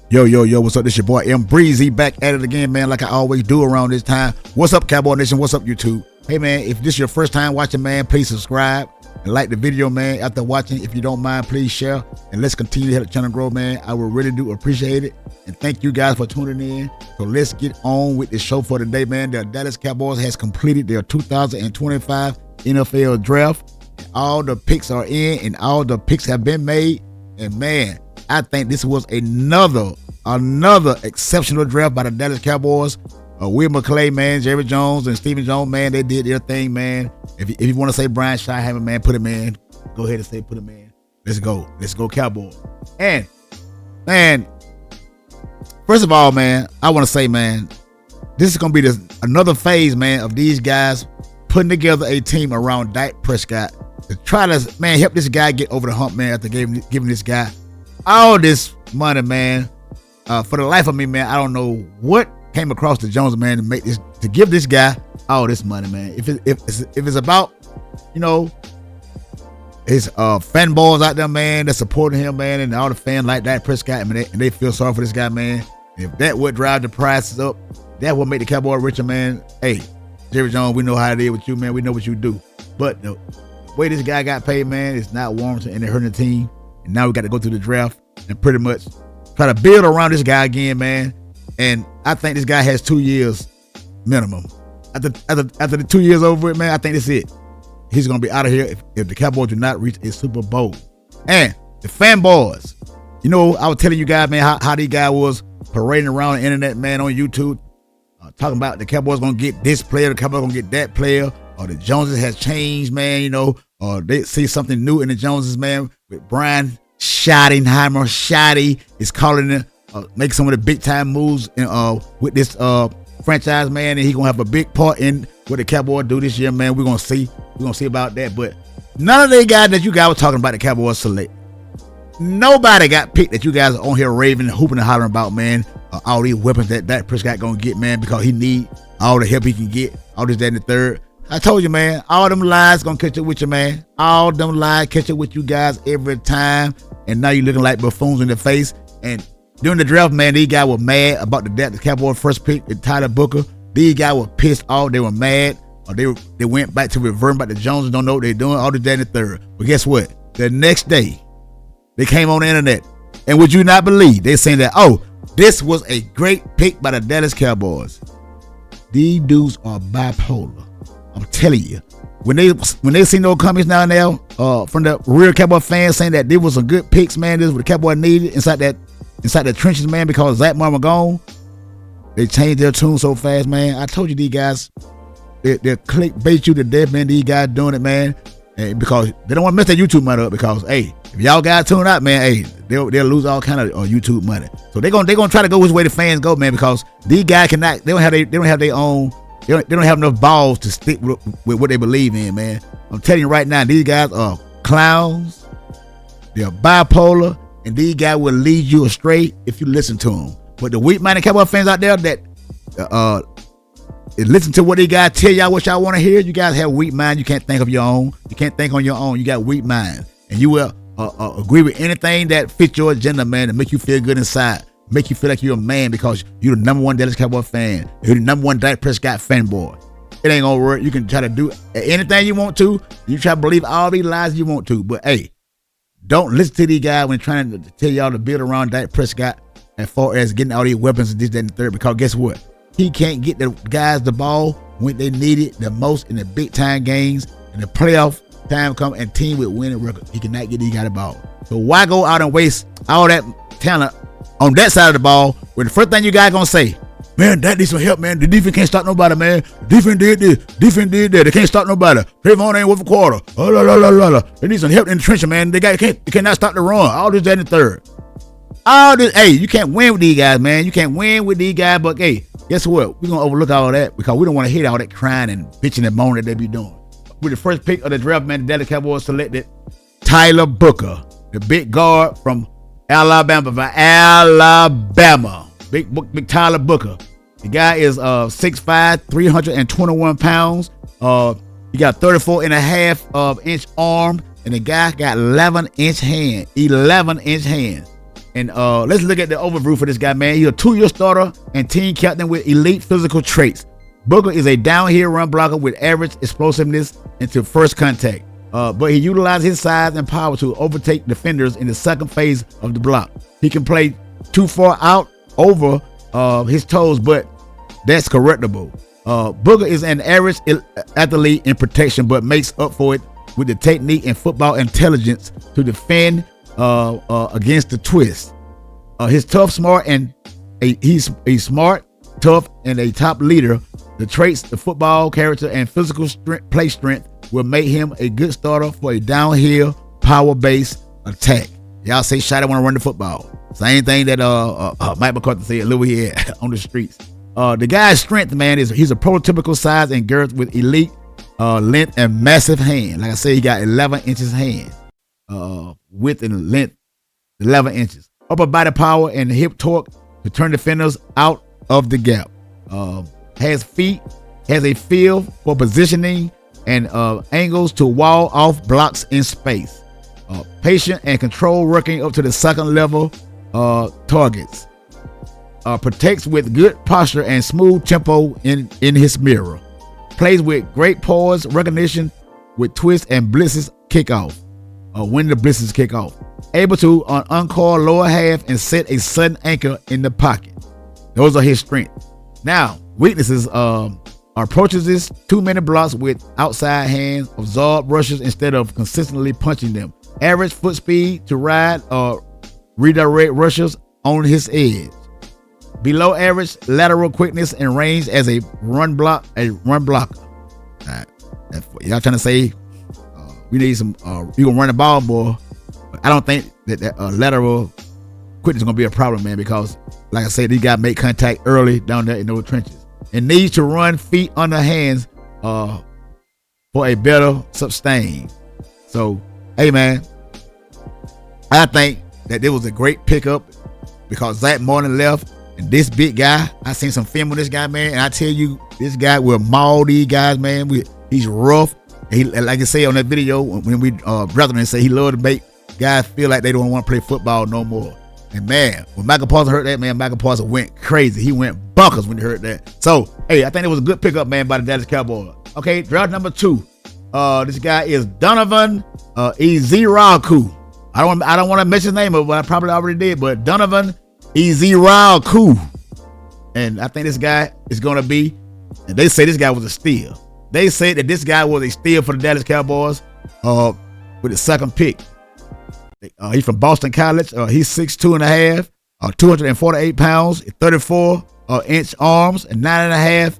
Yo, what's up? This your boy M Breezy back at it again, man, like I always do around this time. What's up, Cowboy Nation? What's up, YouTube? Hey, man, if this is your first time watching, man, please subscribe and like the video, man. After watching, if you don't mind, please share. And let's continue to help the channel grow, man. I will really do appreciate it. And thank you guys for tuning in. So let's get on with the show for today, man. The Dallas Cowboys has completed their 2025 NFL draft. All the picks are in and all the picks have been made. And, man, I think this was another exceptional draft by the Dallas Cowboys. Will McClay, man, Jerry Jones, and Stephen Jones, man, they did their thing, man. If you want to say Brian Schottenheimer, man, put him in. Go ahead and say put him in. Let's go Cowboys. And, man, first of all, man, I want to say, man, this is going to be another phase, man, of these guys putting together a team around Dak Prescott to try to, man, help this guy get over the hump, man, after giving this guy all this money, man. For the life of me, man, I don't know what came across the Jones, man, to give this guy all this money, man. If it's about, you know, his fanboys out there, man, that's supporting him, man, and all the fans like Dak Prescott, and they feel sorry for this guy, man. If that would drive the prices up, that would make the Cowboy richer, man. Hey, Jerry Jones, we know how it is with you, man. We know what you do. But the way this guy got paid, man, it's not warranted and it hurting the team. And now we got to go through the draft and pretty much try to build around this guy again, man. And I think this guy has 2 years minimum. After the 2 years over it, man, I think that's it. He's going to be out of here if the Cowboys do not reach a Super Bowl. And the fanboys, you know, I was telling you guys, man, how these guys was parading around the internet, man, on YouTube, talking about the Cowboys going to get this player, the Cowboys going to get that player, or the Joneses has changed, man, you know, or they see something new in the Joneses, man, with Brian Schottenheimer. Shotty is calling it, make some of the big time moves with this franchise, man, and he gonna have a big part in what the Cowboys do this year, man. We're gonna see about that. But none of the guys that you guys were talking about the Cowboys select, nobody got picked that you guys are on here raving and hooping and hollering about, man. All these weapons that Prescott gonna get, man, because he need all the help he can get, all this, that, and the third. I told you, man, all them lies gonna catch up with you, man. All them lies catch up with you guys every time. And now you looking like buffoons in the face. And during the draft, man, these guys were mad about the Cowboys first pick with Tyler Booker. These guys were pissed off. They were mad. Or they went back to reverting back to Jones, don't know what they're doing, all this, that, and the third. But guess what? The next day, they came on the internet. And would you not believe, they're saying that, oh, this was a great pick by the Dallas Cowboys. These dudes are bipolar. I'm telling you. When they seen those comments now and there from the real Cowboy fans saying that there was some good picks, man, this is what the Cowboy needed inside the trenches, man, because Zack gone, they changed their tune so fast, man. I told you these guys, they'll clickbait you to death, man. These guys doing it, man, and because they don't want to mess that YouTube money up. Because hey, if y'all guys tune out, man, hey, they'll lose all kind of YouTube money. So they gonna try to go which way the fans go, man, because these guys cannot. They don't have their own. They don't have enough balls to stick with what they believe in, man. I'm telling you right now, these guys are clowns. They're bipolar, and these guys will lead you astray if you listen to them. But the weak-minded Cowboy fans out there that listen to what these guys tell y'all what y'all want to hear, you guys have weak mind. You can't think of your own. You can't think on your own. You got weak mind, and you will agree with anything that fits your agenda, man, and make you feel good inside. Make you feel like you're a man because you're the number one Dallas Cowboy fan. You're the number one Dak Prescott fanboy. It ain't gonna work. You can try to do anything you want to. You try to believe all these lies you want to. But hey, don't listen to these guys when trying to tell y'all to build around Dak Prescott as far as getting all these weapons and this, that, and the third. Because guess what? He can't get the guys the ball when they need it the most in the big time games. And the playoff time come and team with winning record. He cannot get these guys the ball. So why go out and waste all that talent on that side of the ball, where the first thing you guys gonna say, man, that needs some help, man. The defense can't stop nobody, man. Defense did this, defense did that. They can't stop nobody. Trayvon ain't worth a quarter. Oh, la, la, la, la, la. They need some help in the trenches, man. They cannot stop the run. All this, that, and the third. All this, hey, you can't win with these guys, man. You can't win with these guys, but hey, guess what? We're gonna overlook all that because we don't want to hear all that crying and bitching and moaning that they be doing. With the first pick of the draft, man, the Dallas Cowboys selected Tyler Booker, the big guard from Alabama. Big Tyler Booker. The guy is 6'5", 321 pounds. He got 34 and a half inch arm, and the guy got 11-inch hand. 11-inch hand. And let's look at the overview for this guy, man. He's a 2-year starter and team captain with elite physical traits. Booker is a downhill run blocker with average explosiveness into first contact. But he utilizes his size and power to overtake defenders in the second phase of the block. He can play too far out over his toes, but that's correctable. Booker is an average athlete in protection, but makes up for it with the technique and football intelligence to defend against the twist. He's tough, smart, and he's smart, tough, and a top leader. The traits, the football character, and physical play strength will make him a good starter for a downhill, power-based attack. Y'all say Shotty want to run the football. Same thing that Mike McCarthy said, look here on the streets. The guy's strength, man, is he's a prototypical size and girth with elite length and massive hand. Like I said, he got 11 inches hand. Width and length, 11 inches. Upper body power and hip torque to turn defenders out of the gap. Has a feel for positioning and angles to wall off blocks in space. Patient and control working up to the second level targets. Protects with good posture and smooth tempo in his mirror. Plays with great poise recognition with twists and blitzes kickoff. When the blitzes kick off. Able to uncoil lower half and set a sudden anchor in the pocket. Those are his strengths. Now, weaknesses approaches this too many blocks with outside hands, absorb rushes instead of consistently punching them. Average foot speed to ride or redirect rushes on his edge. Below average lateral quickness and range as a run blocker. Right. Y'all trying to say we need some you gonna run the ball more. But I don't think that lateral quickness is gonna be a problem, man, because like I said, these guys make contact early down there in those trenches. And needs to run feet under hands for a better sustain. So, hey man, I think that there was a great pickup because Zack Martin left, and this big guy, I seen some film on this guy, man, and I tell you, this guy will maul these guys, man. He's rough. He, like I say on that video, when we brethren say he loved to make guys feel like they don't want to play football no more. And man, when Michael Parsons heard that, man, Michael Parsons went crazy. He went bunkers when he heard that. So, hey, I think it was a good pickup, man, by the Dallas Cowboys. Okay, draft number 2. This guy is Donovan Ezeiruaku. I don't want to mention his name, but I probably already did. But Donovan Ezeiruaku, and I think this guy is going to be. And they say this guy was a steal. They say that this guy was a steal for the Dallas Cowboys with the second pick. He's from Boston College. He's 6'2 and a half, 248 pounds, 34 inch arms, and 9.5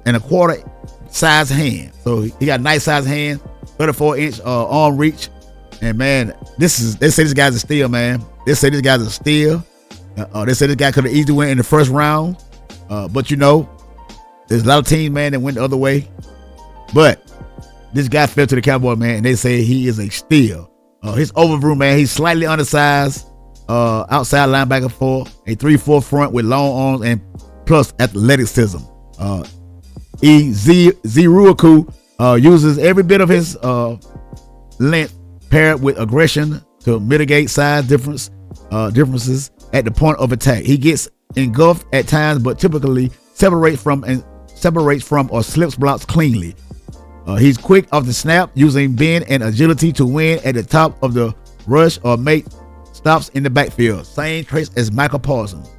and a quarter size hand. So he got a nice size hand, 34 inch arm reach. And man, they say this guy's a steal, man. They say this guy's a steal. They say this guy could have easily went in the first round. But you know, there's a lot of teams, man, that went the other way. But this guy fell to the Cowboys, man, and they say he is a steal. His overview, man, he's slightly undersized, outside linebacker for a 3-4 front with long arms and plus athleticism. Ezeiruaku uses every bit of his length paired with aggression to mitigate size differences at the point of attack. He gets engulfed at times, but typically separates from or slips blocks cleanly. He's quick off the snap, using bend and agility to win at the top of the rush or make stops in the backfield. Same traits as Michael Parsons.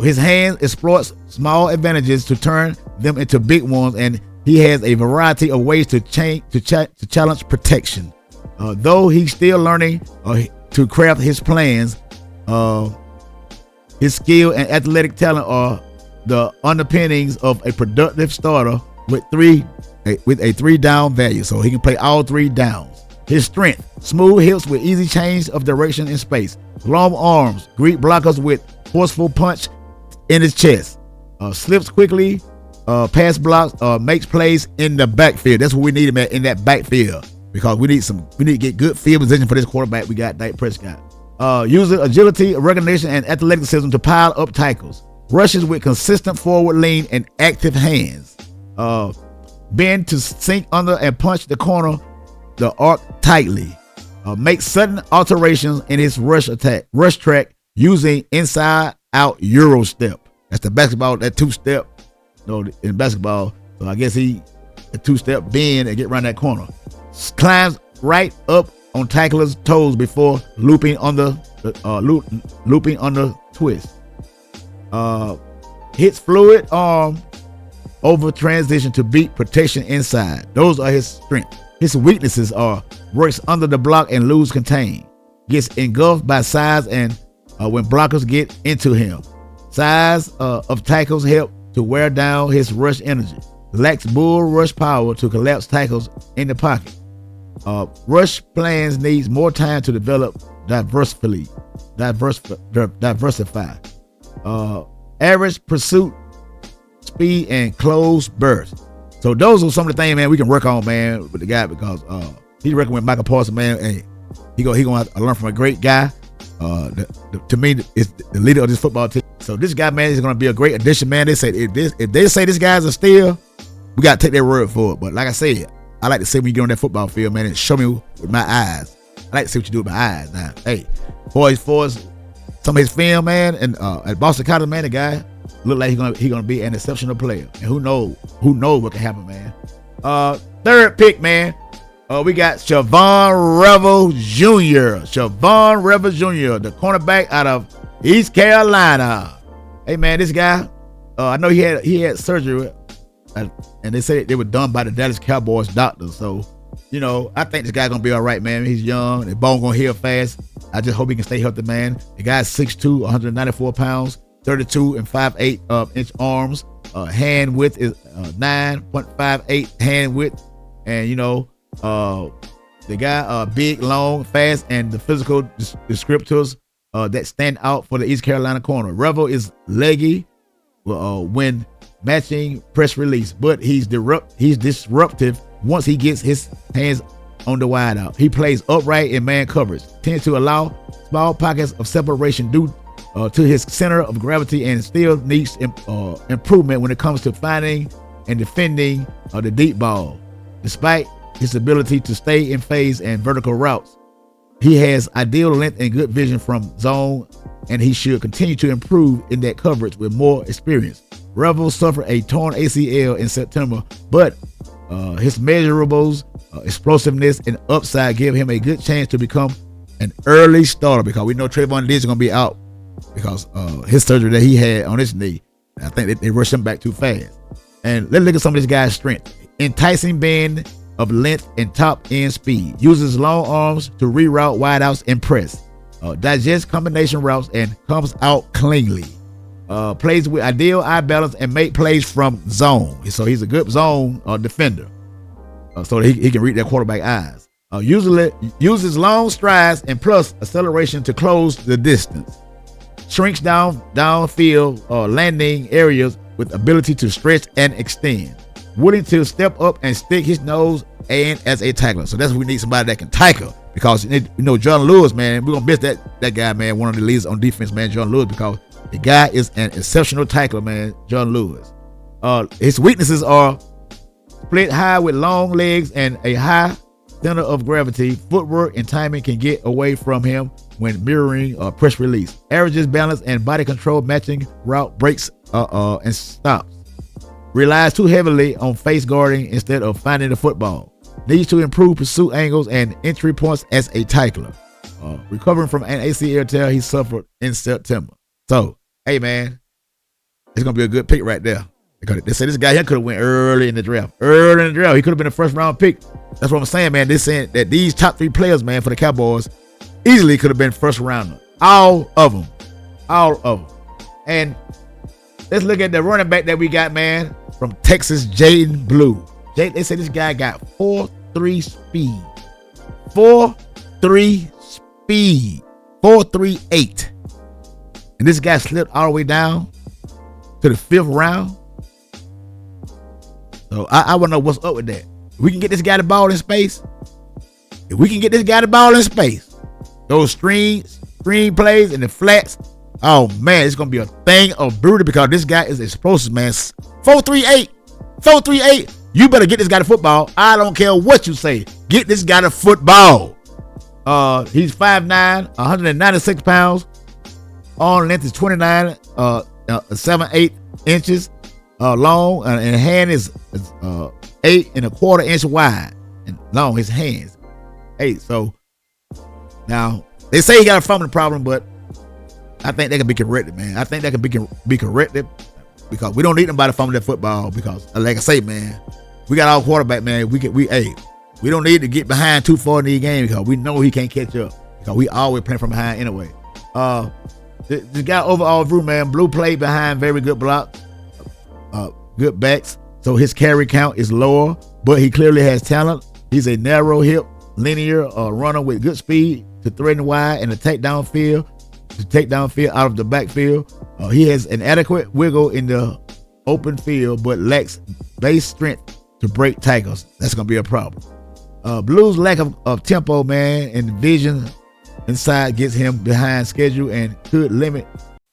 His hands exploits small advantages to turn them into big ones, and he has a variety of ways to challenge protection. Though he's still learning to craft his plans, his skill and athletic talent are the underpinnings of a productive starter with a 3 down value, so he can play all 3 downs. His strength: smooth hips with easy change of direction in space, long arms, greet blockers with forceful punch in his chest, slips quickly, pass blocks, makes plays in the backfield. That's what we need him at, in that backfield, because we need to get good field position for this quarterback. We got Dak Prescott. Uses agility, recognition, and athleticism to pile up tackles. Rushes with consistent forward lean and active hands. Bend to sink under and punch the corner, the arc tightly. Make sudden alterations in his rush track using inside out Euro step. That's the basketball, that two-step, in basketball. So I guess he a two-step bend and get around that corner. Climbs right up on tackler's toes before looping on the twist. Hits fluid arm over transition to beat protection inside. Those are his strengths. His weaknesses are works under the block and lose contain. Gets engulfed by size and when blockers get into him. Size of tackles help to wear down his rush energy. Lacks bull rush power to collapse tackles in the pocket. Rush plans needs more time to develop diversify. Average pursuit speed and close burst. So those are some of the things, man, we can work on, man, with the guy, because he's working with Michael Parsons, man, and he gonna have to learn from a great guy. To me, is the leader of this football team. So this guy, man, is gonna be a great addition, man. They say if they say this guy's a steal, we gotta take their word for it. But like I said, I like to see when you get on that football field, man, and show me with my eyes. I like to see what you do with my eyes. Now, hey, for some of his film, man, and at Boston College, man, the guy look like he gonna be an exceptional player. And who knows what can happen, man. Third pick, man. We got Shavon Revel Jr. Shavon Revel Jr., the cornerback out of East Carolina. Hey, man, this guy, I know he had surgery, and they said they were done by the Dallas Cowboys doctors. So, I think this guy's gonna be all right, man. He's young, the bone gonna heal fast. I just hope he can stay healthy, man. The guy's 6'2", 194 pounds, 32 and 5'8" inch arms. Hand width is 9.58 hand width, and the guy big, long, fast, and the physical descriptors that stand out for the East Carolina corner. Revel is leggy when matching press release, but he's disruptive once he gets his hands on the wide out. He plays upright in man coverage, tends to allow small pockets of separation due to his center of gravity, and still needs improvement when it comes to finding and defending the deep ball. Despite his ability to stay in phase and vertical routes, he has ideal length and good vision from zone, and he should continue to improve in that coverage with more experience. Revel suffered a torn ACL in September, but his measurables, explosiveness, and upside give him a good chance to become an early starter, because we know Trayvon Diggs is going to be out because his surgery that he had on his knee. I think they rushed him back too fast. And let's look at some of this guy's strength. Enticing bend of length and top end speed. Uses long arms to reroute wideouts and press. Digests combination routes and comes out cleanly. Plays with ideal eye balance and make plays from zone. So he's a good zone defender. So that he can read their quarterback eyes. Usually uses long strides and plus acceleration to close the distance. Shrinks downfield landing areas with ability to stretch and extend. Willing to step up and stick his nose and as a tackler. So that's what we need, somebody that can tackle. Because John Lewis, man, we're gonna miss that guy, man. One of the leaders on defense, man, John Lewis, because the guy is an exceptional tackler, man, John Lewis. His weaknesses are split high with long legs and a high center of gravity. Footwork and timing can get away from him when mirroring press release. Averages balance and body control matching route breaks and stops. Relies too heavily on face guarding instead of finding the football. Needs to improve pursuit angles and entry points as a tackler. Recovering from an ACL tear he suffered in September. So, hey, man, it's going to be a good pick right there. Because they say this guy here could have went early in the draft. He could have been a first round pick. That's what I'm saying, man. They're saying that these top three players, man, for the Cowboys easily could have been first rounder. All of them. And let's look at the running back that we got, man, from Texas, Jaydon Blue. They say this guy got 4.3 speed. 4.3 speed. 4.38. And this guy slipped all the way down to the 5th round. So I want to know what's up with that. If we can get this guy the ball in space, those screen plays and the flats, oh man, it's gonna be a thing of beauty, because this guy is explosive, man. 4.38. You better get this guy the football. I don't care what you say. Get this guy the football. He's 5'9", 196 pounds, Arm length is 29, 7/8 inches long, and hand is 8 1/4 inch wide and long. His hands 8. So now they say he got a fumbling problem, but I think that can be corrected, man. I think that can be corrected because we don't need nobody fumbling that football because, like I say, man, we got our quarterback, man. We don't need to get behind too far in the game because we know he can't catch up because we always playing from behind anyway. The guy overall through, man, Blue played behind very good blocks, good backs, so his carry count is lower, but he clearly has talent. He's a narrow hip, linear runner with good speed to threaten wide and to take downfield out of the backfield. He has an adequate wiggle in the open field, but lacks base strength to break tackles. That's going to be a problem. Blue's lack of tempo, man, and vision inside gets him behind schedule and could limit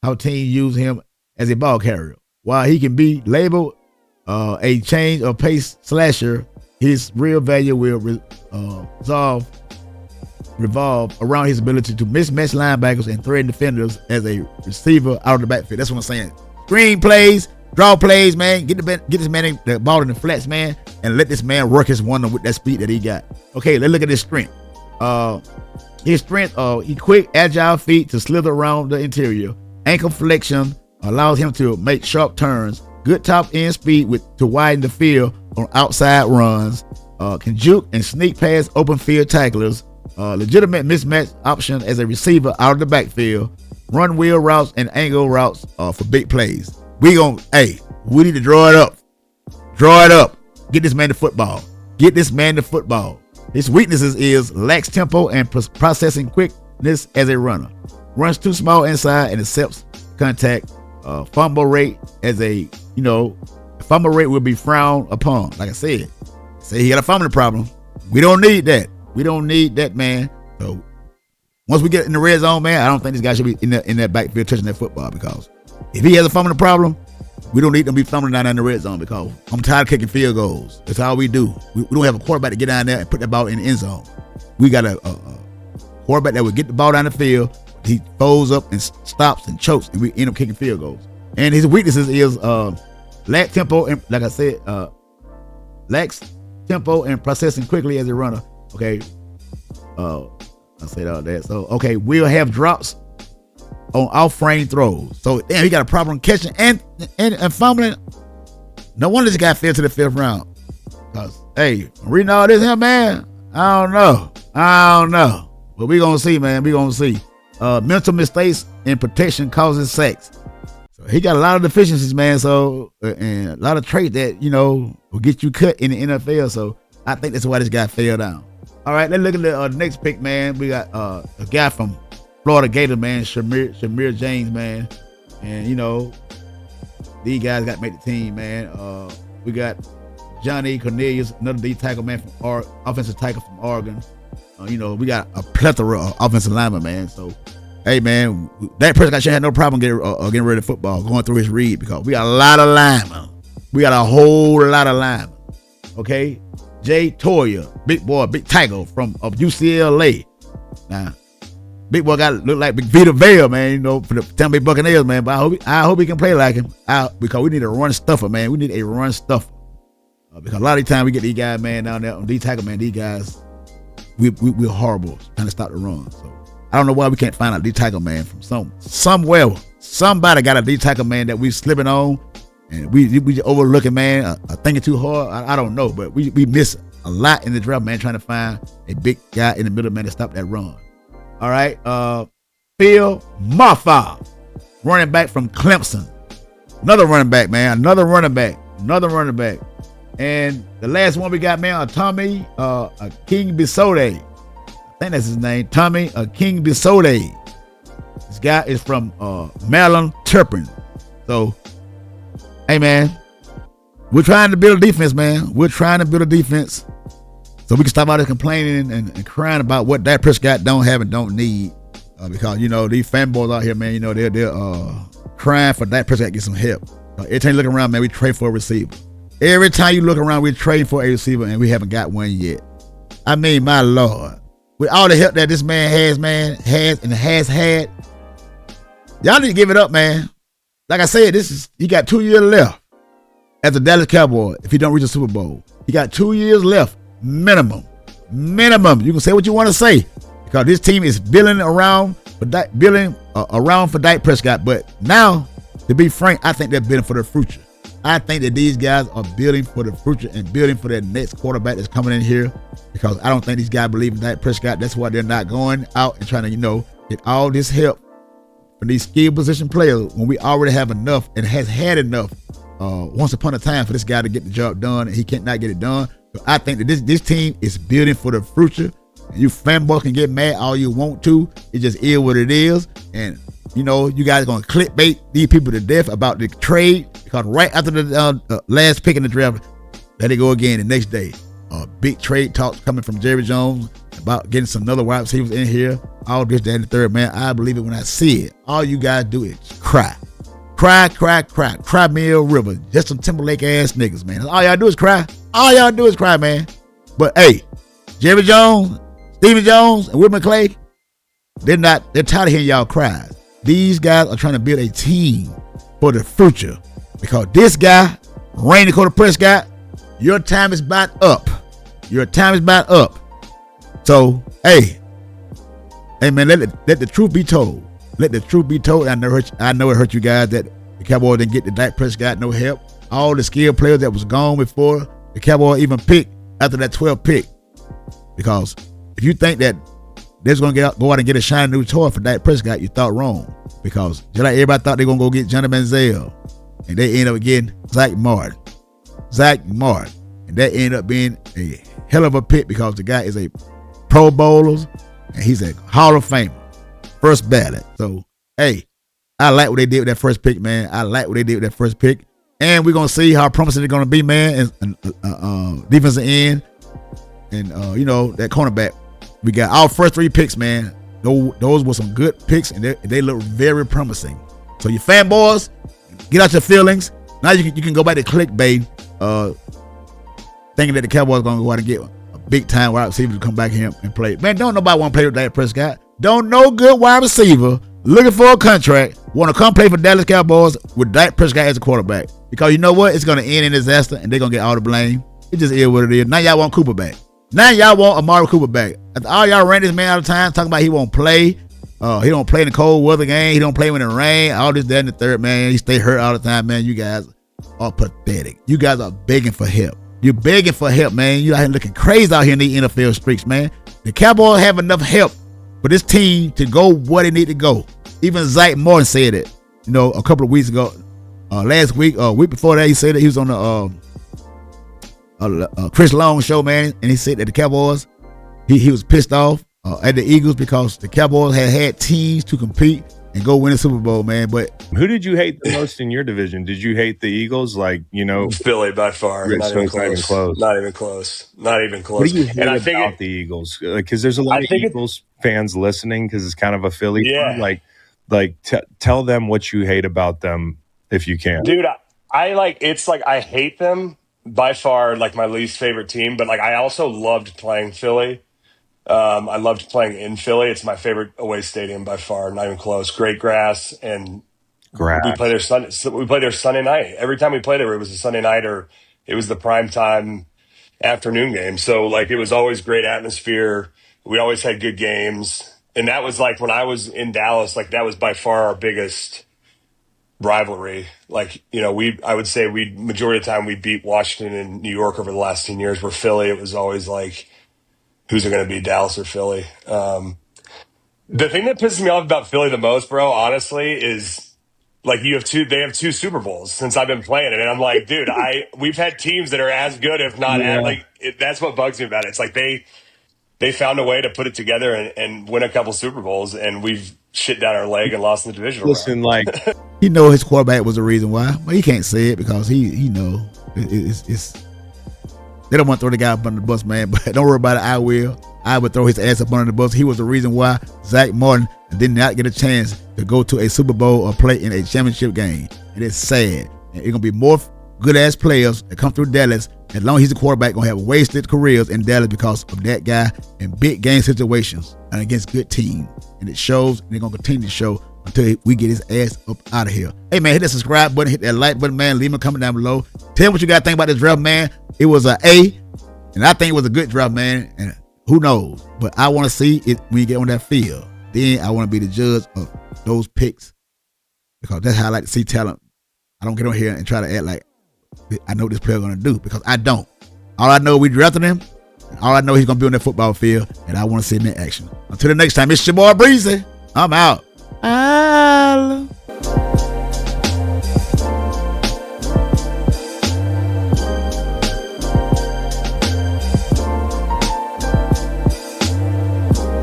how teams use him as a ball carrier. While he can be labeled a change of pace slasher, his real value will revolve around his ability to mismatch linebackers and threaten defenders as a receiver out of the backfield. That's what I'm saying. Screen plays, draw plays, man. Get this man the ball in the flats, man, and let this man work his wonder with that speed that he got. Okay, let's look at his strength. His strength, he quick, agile feet to slither around the interior. Ankle flexion allows him to make sharp turns. Good top end speed to widen the field on outside runs. Can juke and sneak past open field tacklers. Legitimate mismatch option as a receiver out of the backfield. Run wheel routes and angle routes for big plays. We need to draw it up. Draw it up. Get this man the football. His weaknesses is lacks tempo and processing quickness as a runner. Runs too small inside and accepts contact. Fumble rate fumble rate will be frowned upon. Like I said, say he got a fumbling problem. We don't need that. We don't need that, man. So once we get in the red zone, man, I don't think this guy should be in that backfield touching that football because if he has a fumbling problem, we don't need to be fumbling down in the red zone because I'm tired of kicking field goals. That's all we do. We don't have a quarterback to get down there and put that ball in the end zone. We got a quarterback that will get the ball down the field. He folds up and stops and chokes, and we end up kicking field goals. And his weaknesses is lack tempo and, like I said, lacks tempo and processing quickly as a runner. Okay, I said all that. So okay, we'll have drops on off-frame throws. So damn, he got a problem catching and fumbling. No wonder this guy fell to the 5th round. Cause reading all this here, man, I don't know. But we gonna see, man. We gonna see. Mental mistakes in protection causes sacks. So he got a lot of deficiencies, man. So and a lot of traits that will get you cut in the NFL. So I think that's why this guy fell down. All right, let's look at the next pick, man. We got a guy from Florida Gator, man, Shamir James, man. And, these guys got to make the team, man. We got Johnny Cornelius, another D tackle, man, from offensive tackle from Oregon. We got a plethora of offensive linemen, man. So, hey, man, that Prescott should have no problem getting ready to football, going through his read because we got a lot of linemen. We got a whole lot of linemen. Okay? Jay Toya, big boy, big tiger of UCLA. Now, big boy look like Big Vita Vale, man, for the Tampa Bay Buccaneers, man. But I hope he can play like him because we need a run stuffer, man. We need a run stuffer. Because a lot of the time we get these guys, man, down there on D tackle, man, these guys, we're horrible trying to stop the run. So I don't know why we can't find a D tackle, man, from somewhere. Somebody got a D tackle, man, that we slipping on. And we overlooking, man, thinking too hard. I don't know, but we miss a lot in the draft, man, trying to find a big guy in the middle, man, to stop that run. All right, Phil Maffa, running back from Clemson. Another running back, man. Another running back. And the last one we got, man, Tommy King Bisode. I think that's his name, Tommy King Bisode. This guy is from Maryland Turpin. So, hey, man, we're trying to build a defense, man. We're trying to build a defense so we can stop out there complaining and crying about what Dak Prescott don't have and don't need. Because, these fanboys out here, man, they're crying for Dak Prescott to get some help. Every time you look around, man, we trade for a receiver. Every time you look around, we trade for a receiver, and we haven't got one yet. I mean, my Lord. With all the help that this man has had, Y'all need to give it up, man. Like I said, you got 2 years left as the Dallas Cowboys if you don't reach the Super Bowl. You got 2 years left, minimum. Minimum. You can say what you want to say because this team is building around for Dak Prescott. But now, to be frank, I think they're building for the future. I think that these guys are building for the future and building for that next quarterback that's coming in here because I don't think these guys believe in Dak Prescott. That's why they're not going out and trying to, get all this help for these skill position players when we already have enough and has had enough once upon a time for this guy to get the job done and he can't not get it done. So I think that this team is building for the future. You fanboys can get mad all you want to. It just is what it is. And, you guys are going to clickbait these people to death about the trade because right after the last pick in the draft, let it go again the next day. Big trade talks coming from Jerry Jones about getting some other wide receivers in here. All this, that, and the third, man. I believe it when I see it. All you guys do is cry. Cry me a river. Just some Timberlake ass niggas, man. All y'all do is cry. All y'all do is cry, man. But hey, Jerry Jones, Stephen Jones, and Will McClay, they're tired of hearing y'all cry. These guys are trying to build a team for the future. Because this guy, Rainy Dakota Prescott, your time is about up. Your time is about up. So, hey man, let the truth be told. Let the truth be told. I know it hurt you guys that the Cowboys didn't get the Dak Prescott no help. All the skilled players that was gone before the Cowboys even picked after that 12th pick. Because if you think that they're going to go out and get a shiny new toy for Dak Prescott, you thought wrong. Because just like everybody thought they were going to go get Johnny Manziel, and they ended up getting Zack Martin. And that ended up being a hell of a pick because the guy is a Pro Bowler and he's a Hall of Famer. First ballot. So, hey, I like what they did with that first pick, man. And we're going to see how promising they're going to be, man. And defensive end and, that cornerback. We got our first 3 picks, man. Those were some good picks, and they look very promising. So, you fanboys, get out your feelings. Now you can go back to clickbait, thinking that the Cowboys are going to go out and get a big-time wide receiver to come back here and play. Man, don't nobody want to play with Dak Prescott. Don't no good wide receiver looking for a contract want to come play for Dallas Cowboys with Dak Prescott as a quarterback. Because you know what? It's going to end in disaster, and they're going to get all the blame. It just is what it is. Now y'all want Cooper back. Now y'all want Amari Cooper back. After all y'all ran this man out of time talking about he won't play. He don't play in the cold weather game. He don't play when it rain. All this, that, and the third, man. He stay hurt all the time, man. You guys are pathetic. You guys are begging for help. You're begging for help, man. You out here looking crazy out here in the NFL streets, man. The Cowboys have enough help for this team to go where they need to go. Even Zack Martin said it, a couple of weeks ago. Last week, week before that, he said that he was on the Chris Long show, man, and he said that the Cowboys, he was pissed off at the Eagles because the Cowboys had teams to compete and go win a Super Bowl, man. But who did you hate the most in your division? Did you hate the Eagles? Philly by far. Not even close. Not even close. What do you hate about the Eagles? Because there's a lot of Eagles fans listening because it's kind of a Philly fan. Tell them what you hate about them if you can. Dude, I hate them by far, my least favorite team, but I also loved playing Philly. I loved playing in Philly. It's my favorite away stadium by far. Not even close. Great grass, and we play there Sunday night. Every time we played there, it was a Sunday night or it was the prime time afternoon game. So it was always great atmosphere. We always had good games, and that was when I was in Dallas. That was by far our biggest rivalry. I would say majority of the time we beat Washington and New York over the last 10 years. Where Philly, it was always who's it going to be, Dallas or Philly? The thing that pisses me off about Philly the most, bro, honestly, is they have 2 Super Bowls since I've been playing it. And I'm dude, we've had teams that are as good, if not that's what bugs me about it. It's they found a way to put it together and win a couple Super Bowls, and we've shit down our leg and lost in the divisional round. he know his quarterback was the reason why, but he can't say it because he know it's they don't want to throw the guy up under the bus, man, but don't worry about it. I will. I would throw his ass up under the bus. He was the reason why Zack Martin did not get a chance to go to a Super Bowl or play in a championship game. And it's sad. And it's going to be more good-ass players that come through Dallas. As long as he's a quarterback, going to have wasted careers in Dallas because of that guy in big game situations and against good teams. And it shows, and they're going to continue to show until we get his ass up out of here. Hey, man, hit that subscribe button, hit that like button, man. Leave me a comment down below. Tell me what you guys think about this draft, man. It was an A, and I think it was a good draft, man. And who knows? But I want to see it when you get on that field. Then I want to be the judge of those picks, because that's how I like to see talent. I don't get on here and try to act like I know what this player going to do, because I don't. All I know, we drafted him. All I know, he's going to be on that football field, and I want to see him in action. Until the next time, it's your boy Breezy. I'm out.